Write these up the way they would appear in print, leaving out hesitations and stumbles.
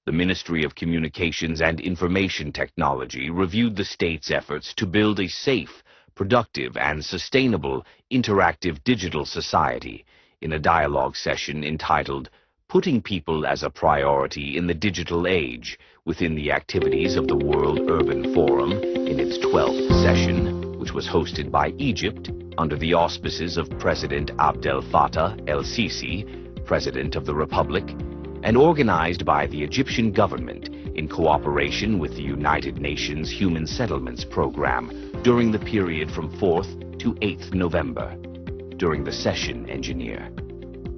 The Ministry of Communications and Information Technology reviewed the state's efforts to build a safe, productive, and sustainable interactive digital society in a dialogue session entitled "Putting People as a Priority in the Digital Age" within the activities of the World Urban Forum in its 12th session, which was hosted by Egypt under the auspices of President Abdel Fattah el-Sisi, President of the Republic, and organized by the Egyptian government in cooperation with the United Nations Human Settlements Program during the period from 4th to 8th November. During the session, Engineer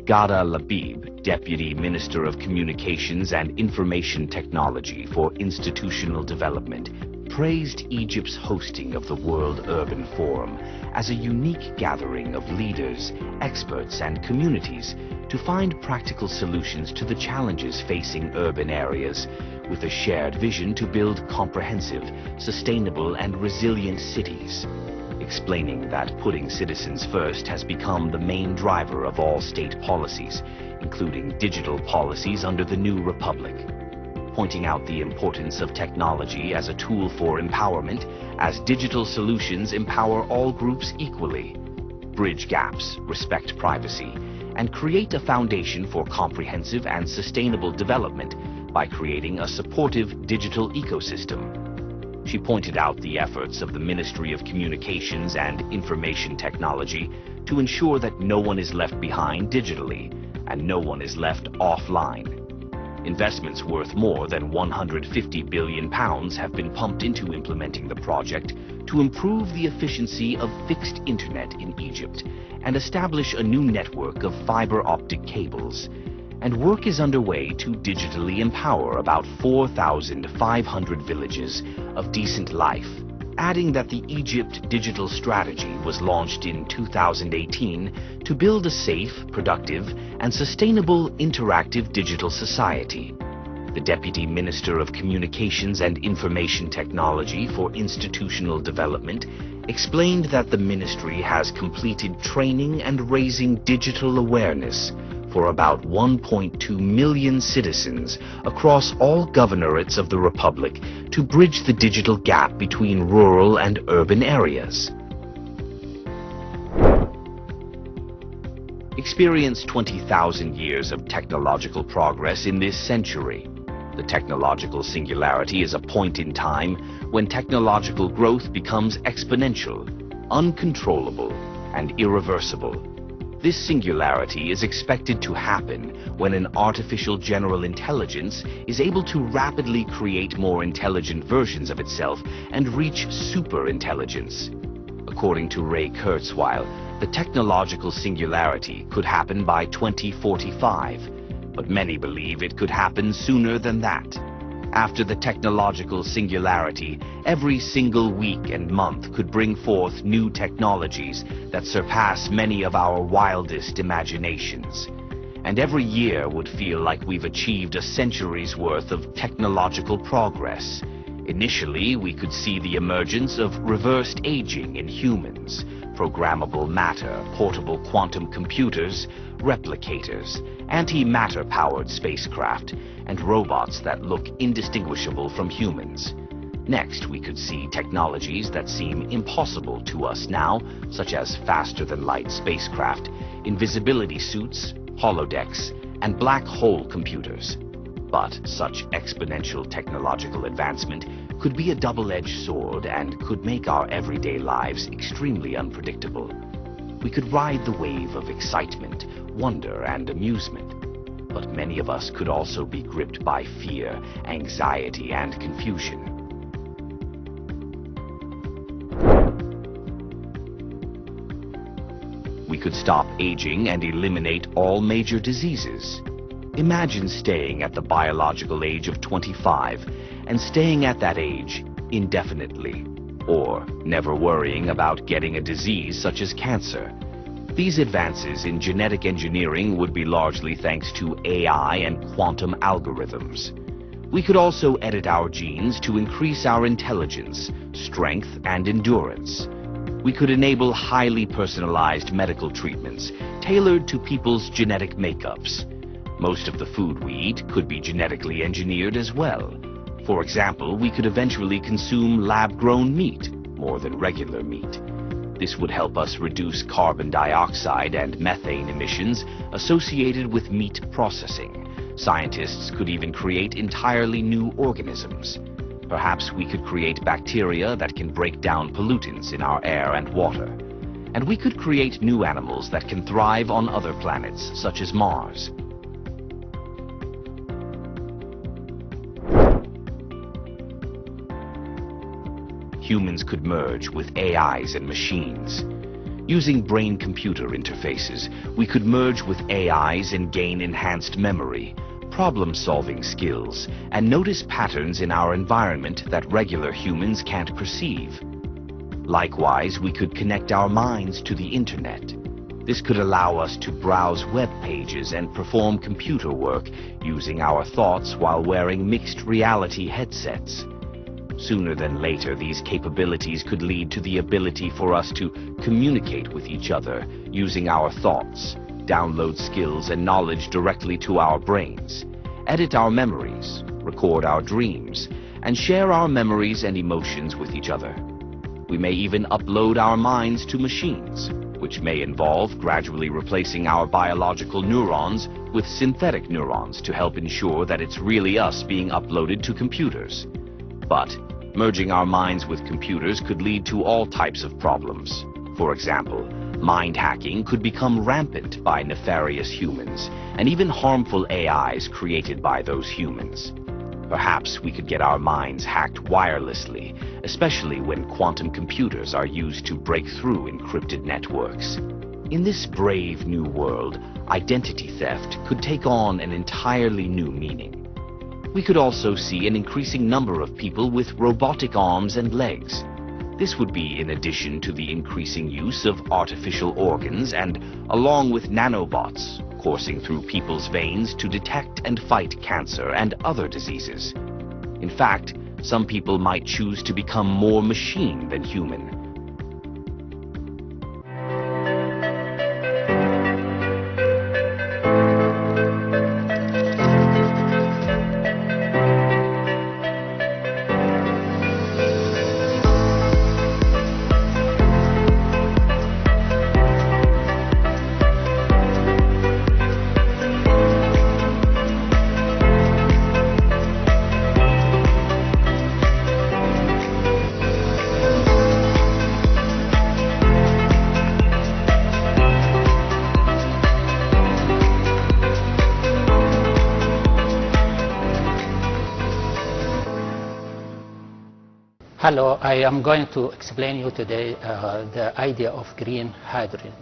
Ghada Labib, Deputy Minister of Communications and Information Technology for Institutional Development, praised Egypt's hosting of the World Urban Forum as a unique gathering of leaders, experts, and communities to find practical solutions to the challenges facing urban areas, with a shared vision to build comprehensive, sustainable, and resilient cities, explaining that putting citizens first has become the main driver of all state policies, including digital policies under the new republic, pointing out the importance of technology as a tool for empowerment, as digital solutions empower all groups equally, bridge gaps, respect privacy, and create a foundation for comprehensive and sustainable development by creating a supportive digital ecosystem. She pointed out the efforts of the Ministry of Communications and Information Technology to ensure that no one is left behind digitally and no one is left offline. Investments worth more than £150 billion have been pumped into implementing the project to improve the efficiency of fixed internet in Egypt and establish a new network of fiber optic cables. And work is underway to digitally empower about 4,500 villages of decent life, adding that the Egypt Digital Strategy was launched in 2018 to build a safe, productive, and sustainable interactive digital society. The Deputy Minister of Communications and Information Technology for Institutional Development explained that the ministry has completed training and raising digital awareness for about 1.2 million citizens across all governorates of the Republic to bridge the digital gap between rural and urban areas. Experience 20,000 years of technological progress in this century. The technological singularity is a point in time when technological growth becomes exponential, uncontrollable, and irreversible. This singularity is expected to happen when an artificial general intelligence is able to rapidly create more intelligent versions of itself and reach superintelligence. According to Ray Kurzweil, the technological singularity could happen by 2045, but many believe it could happen sooner than that. After the technological singularity, every single week and month could bring forth new technologies that surpass many of our wildest imaginations. And every year would feel like we've achieved a century's worth of technological progress. Initially, we could see the emergence of reversed aging in humans, programmable matter, portable quantum computers, replicators, antimatter-powered spacecraft, and robots that look indistinguishable from humans. Next, we could see technologies that seem impossible to us now, such as faster-than-light spacecraft, invisibility suits, holodecks, and black hole computers. But such exponential technological advancement could be a double-edged sword and could make our everyday lives extremely unpredictable. We could ride the wave of excitement, wonder, and amusement. But many of us could also be gripped by fear, anxiety, and confusion. We could stop aging and eliminate all major diseases. Imagine staying at the biological age of 25 and staying at that age indefinitely, or never worrying about getting a disease such as cancer. These advances in genetic engineering would be largely thanks to AI and quantum algorithms. We could also edit our genes to increase our intelligence, strength, and endurance. We could enable highly personalized medical treatments tailored to people's genetic makeups. Most of the food we eat could be genetically engineered as well. For example, we could eventually consume lab-grown meat more than regular meat. This would help us reduce carbon dioxide and methane emissions associated with meat processing. Scientists could even create entirely new organisms. Perhaps we could create bacteria that can break down pollutants in our air and water. And we could create new animals that can thrive on other planets, such as Mars. Humans could merge with AIs and machines. Using brain-computer interfaces, we could merge with AIs and gain enhanced memory, problem-solving skills, and notice patterns in our environment that regular humans can't perceive. Likewise, we could connect our minds to the internet. This could allow us to browse web pages and perform computer work using our thoughts while wearing mixed reality headsets. Sooner than later, these capabilities could lead to the ability for us to communicate with each other using our thoughts, download skills and knowledge directly to our brains, edit our memories, record our dreams, and share our memories and emotions with each other. We may even upload our minds to machines, which may involve gradually replacing our biological neurons with synthetic neurons to help ensure that it's really us being uploaded to computers. But merging our minds with computers could lead to all types of problems. For example, mind hacking could become rampant by nefarious humans, and even harmful AIs created by those humans. Perhaps we could get our minds hacked wirelessly, especially when quantum computers are used to break through encrypted networks. In this brave new world, identity theft could take on an entirely new meaning. We could also see an increasing number of people with robotic arms and legs. This would be in addition to the increasing use of artificial organs and along with nanobots coursing through people's veins to detect and fight cancer and other diseases. In fact, some people might choose to become more machine than human. Hello, I am going to explain you today the idea of green hydrogen.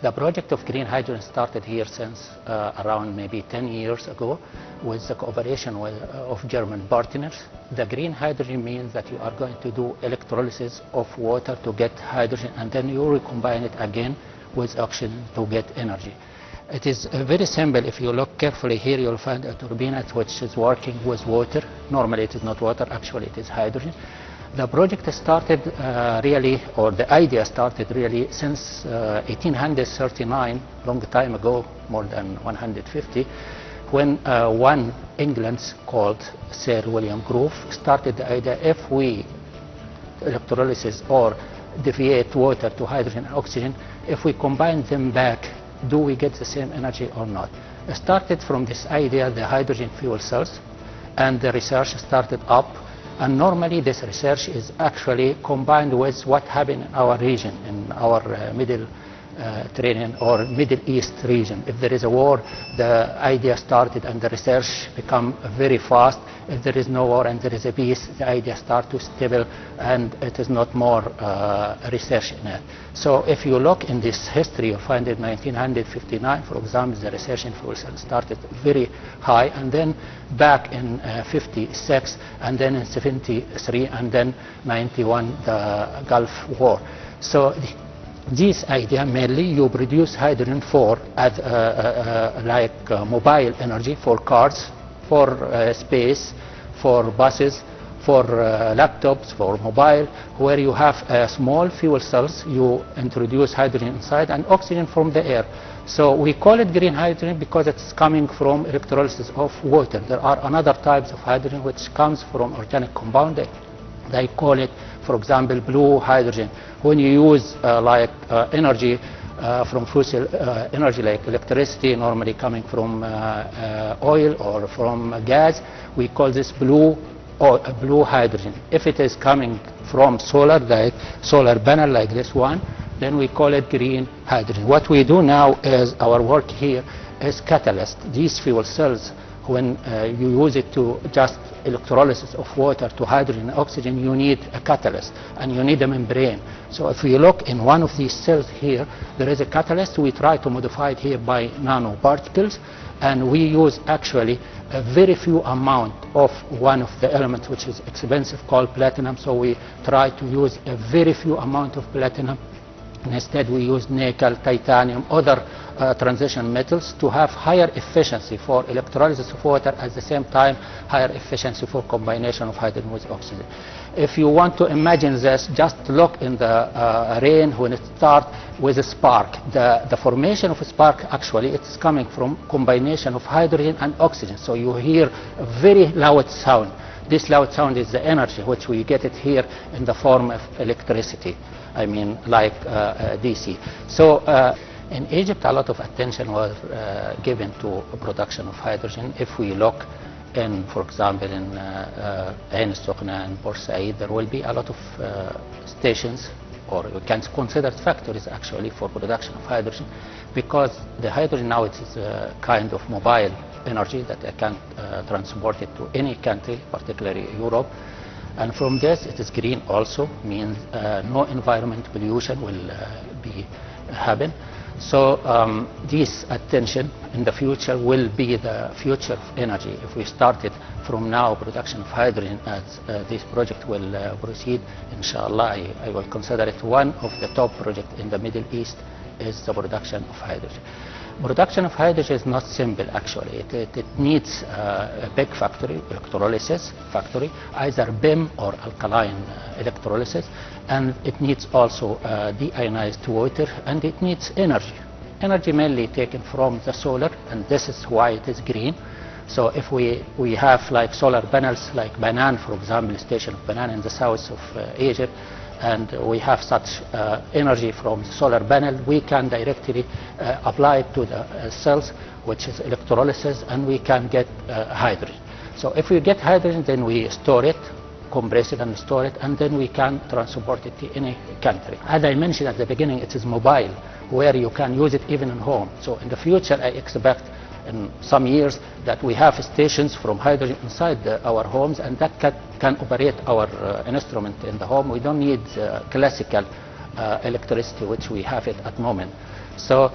The project of green hydrogen started here since around maybe 10 years ago with the cooperation of German partners. The green hydrogen means that you are going to do electrolysis of water to get hydrogen, and then you recombine it again with oxygen to get energy. It is very simple. If you look carefully here, you'll find a turbine which is working with water. Normally it is not water, actually it is hydrogen. The project started or the idea started really since 1839, long time ago, more than 150, when one England called Sir William Grove started the idea, if we electrolysis or deviate water to hydrogen and oxygen, if we combine them back, do we get the same energy or not? It started from this idea, the hydrogen fuel cells, and the research started up. And normally this research is actually combined with what happened in our region, in our Mediterranean or Middle East region. If there is a war, the idea started and the research become very fast. If there is no war and there is a peace, the idea starts to stable and it is not more research in it. So if you look in this history, you find in 1959, for example, the research in fuel cells started very high, and then back in 56, and then in 73, and then 91, the Gulf War. So this idea mainly you produce hydrogen for mobile energy, for cars, for space, for buses, for laptops, for mobile, where you have small fuel cells, you introduce hydrogen inside and oxygen from the air. So we call it green hydrogen because it's coming from electrolysis of water. There are another types of hydrogen which comes from organic compound. They call it, for example, blue hydrogen. When you use energy from fossil energy like electricity, normally coming from oil or from gas, we call this blue hydrogen. If it is coming from solar, like solar panel like this one, then we call it green hydrogen. What we do now is our work here is catalyst. These fuel cells, when you use it to just electrolysis of water to hydrogen and oxygen, you need a catalyst and you need a membrane. So if we look in one of these cells here, there is a catalyst. We try to modify it here by nanoparticles, and we use actually a very few amount of one of the elements which is expensive called platinum. So we try to use a very few amount of platinum. Instead, we use nickel, titanium, other transition metals to have higher efficiency for electrolysis of water, at the same time higher efficiency for combination of hydrogen with oxygen. If you want to imagine this, just look in the rain when it starts with a spark. The formation of a spark, actually, it's coming from combination of hydrogen and oxygen. So you hear a very loud sound. This loud sound is the energy which we get it here in the form of electricity. I mean, like DC. So in Egypt, a lot of attention was given to production of hydrogen. If we look in, for example, in Ain Sokhna and Port Said, there will be a lot of stations, or we can consider factories actually, for production of hydrogen, because the hydrogen now it is a kind of mobile energy that I can transport it to any country, particularly Europe. And from this, it is green also, means no environment pollution will be happen. So this attention in the future will be the future of energy. If we started from now production of hydrogen, as this project will proceed, inshallah, I will consider it one of the top projects in the Middle East is the production of hydrogen. Production of hydrogen is not simple, actually. It needs a big factory, electrolysis factory, either BIM or alkaline electrolysis, and it needs also deionized water, and it needs energy. Energy mainly taken from the solar, and this is why it is green. So if we have like solar panels, like Banan, for example, station of Banan in the south of Egypt, and we have such energy from the solar panel, we can directly apply it to the cells, which is electrolysis, and we can get hydrogen. So if we get hydrogen, then we store it, compress it and store it, and then we can transport it to any country. As I mentioned at the beginning, it is mobile, where you can use it even in home. So in the future, I expect in some years that we have stations from hydrogen inside our homes, and that can operate our instrument in the home. We don't need classical electricity, which we have it at the moment. So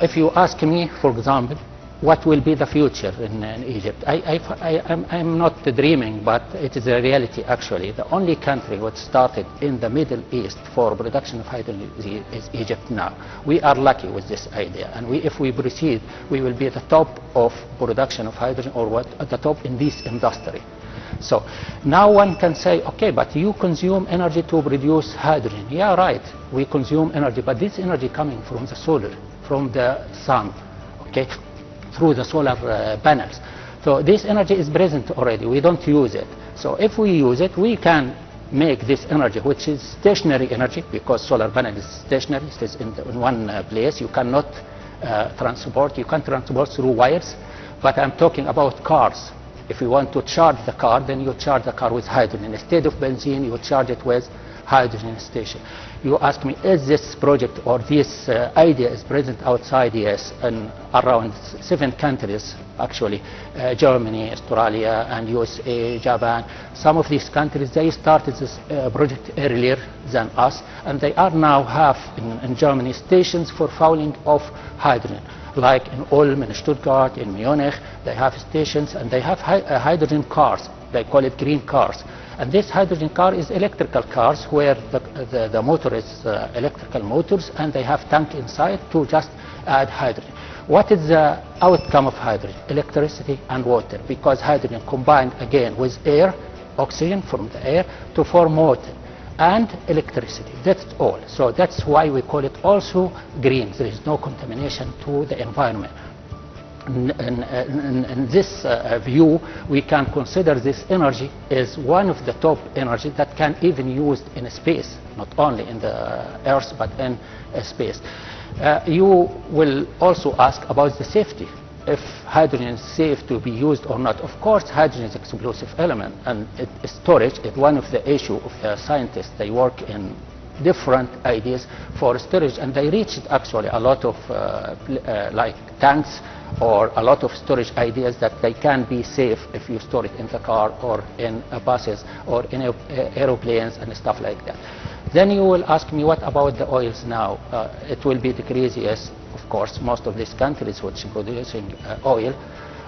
if you ask me, for example, what will be the future in Egypt? I'm not dreaming, but it is a reality actually. The only country which started in the Middle East for production of hydrogen is Egypt now. We are lucky with this idea, and if we proceed, we will be at the top of production of hydrogen, or at the top in this industry. So now one can say, okay, but you consume energy to produce hydrogen. Yeah, right, we consume energy, but this energy coming from the solar, from the sun, okay, through the solar panels. So this energy is present already, we don't use it. So if we use it, we can make this energy, which is stationary energy, because solar panel is stationary, it is in one place, you cannot transport, you can transport through wires, but I'm talking about cars. If you want to charge the car, then you charge the car with hydrogen. Instead of benzene, you charge it with hydrogen station. You ask me, is this project or this idea is present outside? Yes, and around 7 countries actually, Germany, Australia, and USA, Japan. Some of these countries, they started this project earlier than us, and they are now have in Germany stations for fouling of hydrogen. Like in Ulm, in Stuttgart, in Munich, they have stations, and they have hydrogen cars. They call it green cars. And this hydrogen car is electrical cars, where the motor is electrical motors, and they have tank inside to just add hydrogen. What is the outcome of hydrogen? Electricity and water, because hydrogen combined again with air, oxygen from the air, to form water. and electricity. That's all. So that's why we call it also green. There is no contamination to the environment. In this view, we can consider this energy as one of the top energy that can even used in space, not only in the Earth but in space. You will also ask about the safety. If hydrogen is safe to be used or not. Of course, hydrogen is an explosive element, and storage is one of the issues of the scientists. They work in different ideas for storage, and they reached actually a lot of like tanks or a lot of storage ideas that they can be safe if you store it in the car or in buses or in aeroplanes and stuff like that. Then you will ask me, what about the oils now? It will be decreased, yes. Of course, most of these countries which are producing oil,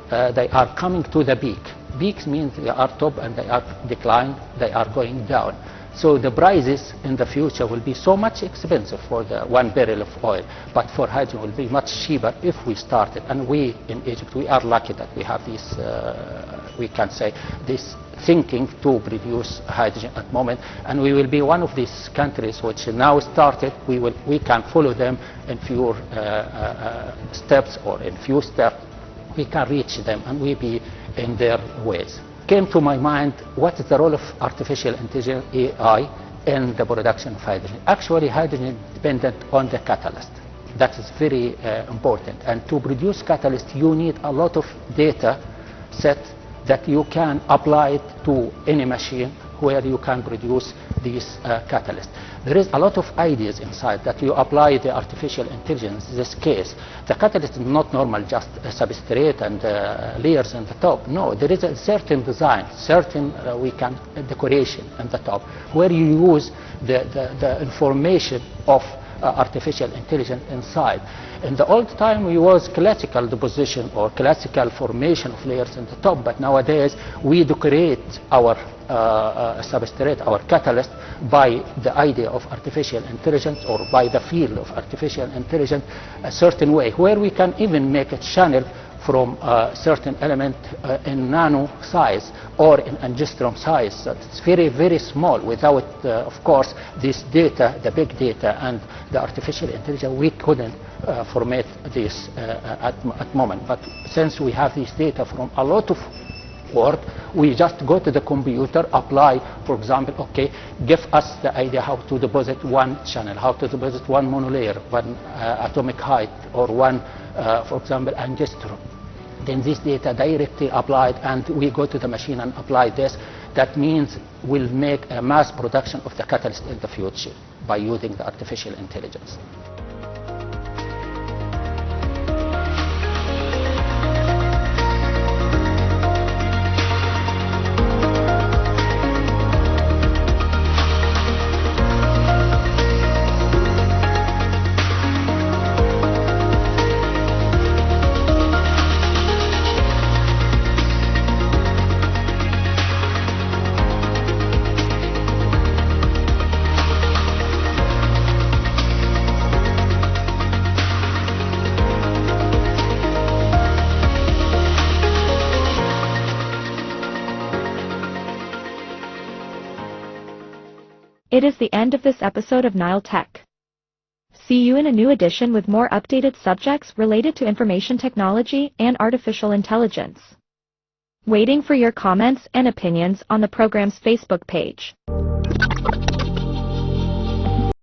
they are coming to the peak. Peaks means they are top and they are declined, they are going down. So the prices in the future will be so much expensive for the 1 barrel of oil, but for hydrogen will be much cheaper if we start it. And we in Egypt, we are lucky that we have this, we can say, this thinking to produce hydrogen at the moment, and we will be one of these countries which now started. We can follow them in few steps, or in few steps we can reach them and we be in their ways. Came to my mind, what is the role of artificial intelligence, AI, in the production of hydrogen? Actually, hydrogen is dependent on the catalyst. That is very important. And to produce catalyst, you need a lot of data set that you can apply it to any machine where you can produce these catalysts. There is a lot of ideas inside that you apply the artificial intelligence. In this case, the catalyst is not normal, just a substrate and layers on the top. No, there is a certain design, certain decoration on the top, where you use the information of artificial intelligence inside. In the old time, we use classical deposition or classical formation of layers in the top, but nowadays we decorate our substrate, our catalyst, by the idea of artificial intelligence or by the field of artificial intelligence a certain way, where we can even make a channel from a certain element in nano size or in angstrom size. So it's very, very small. Without, of course, this data, the big data and the artificial intelligence, we couldn't format this at the moment. But since we have this data from a lot of work, we just go to the computer, apply, for example, okay, give us the idea how to deposit one channel, how to deposit one monolayer, one atomic height, or one, for example, angstrom. Then this data directly applied, and we go to the machine and apply this. That means we'll make a mass production of the catalyst in the future by using the artificial intelligence. It is the end of this episode of Nile Tech. See you in a new edition with more updated subjects related to information technology and artificial intelligence. Waiting for your comments and opinions on the program's Facebook page.